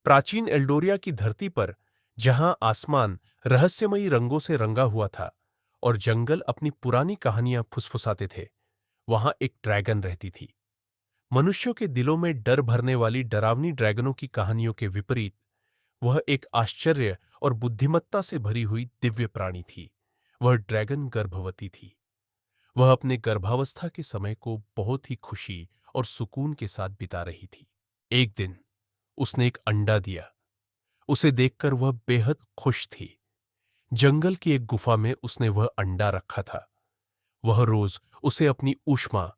प्राचीन एल्डोरिया की धरती पर, जहां आसमान रहस्यमयी रंगों से रंगा हुआ था और जंगल अपनी पुरानी कहानियां फुसफुसाते थे, वहां एक ड्रैगन रहती थी। मनुष्यों के दिलों में डर भरने वाली डरावनी ड्रैगनों की कहानियों के विपरीत, वह एक आश्चर्य और बुद्धिमत्ता से भरी हुई दिव्य प्राणी थी। वह ड्रैगन गर्भवती थी। वह अपने गर्भावस्था के समय को बहुत ही खुशी और सुकून के साथ बिता रही थी। एक दिन उसने एक अंडा दिया। उसे देखकर वह बेहद खुश थी। जंगल की एक गुफा में उसने वह अंडा रखा था। वह रोज उसे अपनी ऊष्मा,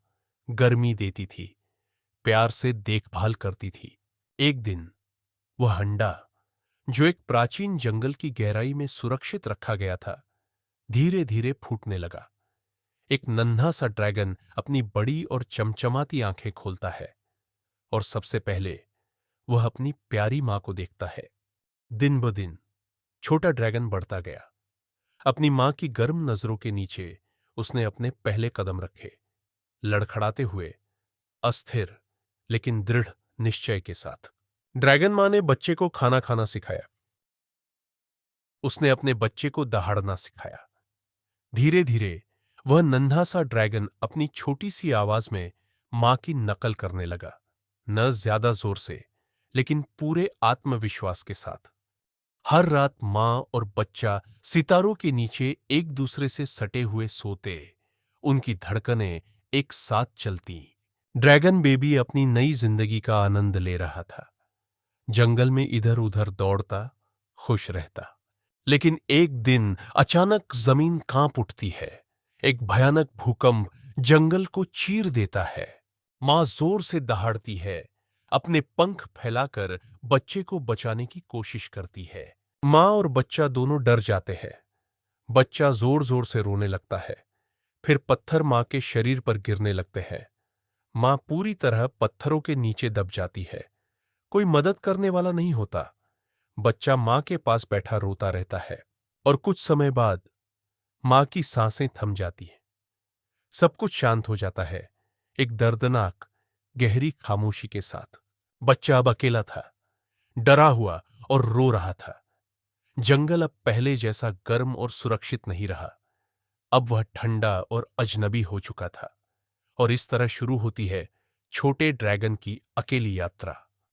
गर्मी देती थी, प्यार से देखभाल करती थी। एक दिन वह अंडा, जो एक प्राचीन जंगल की गहराई में सुरक्षित रखा गया था, धीरे धीरे फूटने लगा। एक नन्हा सा ड्रैगन अपनी बड़ी और चमचमाती आंखें खोलता है और सबसे पहले वह अपनी प्यारी मां को देखता है। दिन ब दिन छोटा ड्रैगन बढ़ता गया। अपनी मां की गर्म नजरों के नीचे उसने अपने पहले कदम रखे, लड़खड़ाते हुए, अस्थिर लेकिन दृढ़ निश्चय के साथ। ड्रैगन मां ने बच्चे को खाना खाना सिखाया। उसने अपने बच्चे को दहाड़ना सिखाया। धीरे धीरे वह नन्हा सा ड्रैगन अपनी छोटी सी आवाज में मां की नकल करने लगा। न ज्यादा जोर से, लेकिन पूरे आत्मविश्वास के साथ। हर रात मां और बच्चा सितारों के नीचे एक दूसरे से सटे हुए सोते, उनकी धड़कनें एक साथ चलती। ड्रैगन बेबी अपनी नई जिंदगी का आनंद ले रहा था। जंगल में इधर उधर दौड़ता, खुश रहता। लेकिन एक दिन अचानक जमीन कांप उठती है। एक भयानक भूकंप जंगल को चीर देता है। मां जोर से दहाड़ती है, अपने पंख फैलाकर बच्चे को बचाने की कोशिश करती है। मां और बच्चा दोनों डर जाते हैं। बच्चा जोर जोर से रोने लगता है। फिर पत्थर मां के शरीर पर गिरने लगते हैं। मां पूरी तरह पत्थरों के नीचे दब जाती है। कोई मदद करने वाला नहीं होता। बच्चा मां के पास बैठा रोता रहता है और कुछ समय बाद मां की सांसें थम जाती हैं। सब कुछ शांत हो जाता है, एक दर्दनाक, गहरी खामोशी के साथ। बच्चा अब अकेला था, डरा हुआ और रो रहा था। जंगल अब पहले जैसा गर्म और सुरक्षित नहीं रहा। अब वह ठंडा और अजनबी हो चुका था। और इस तरह शुरू होती है छोटे ड्रैगन की अकेली यात्रा।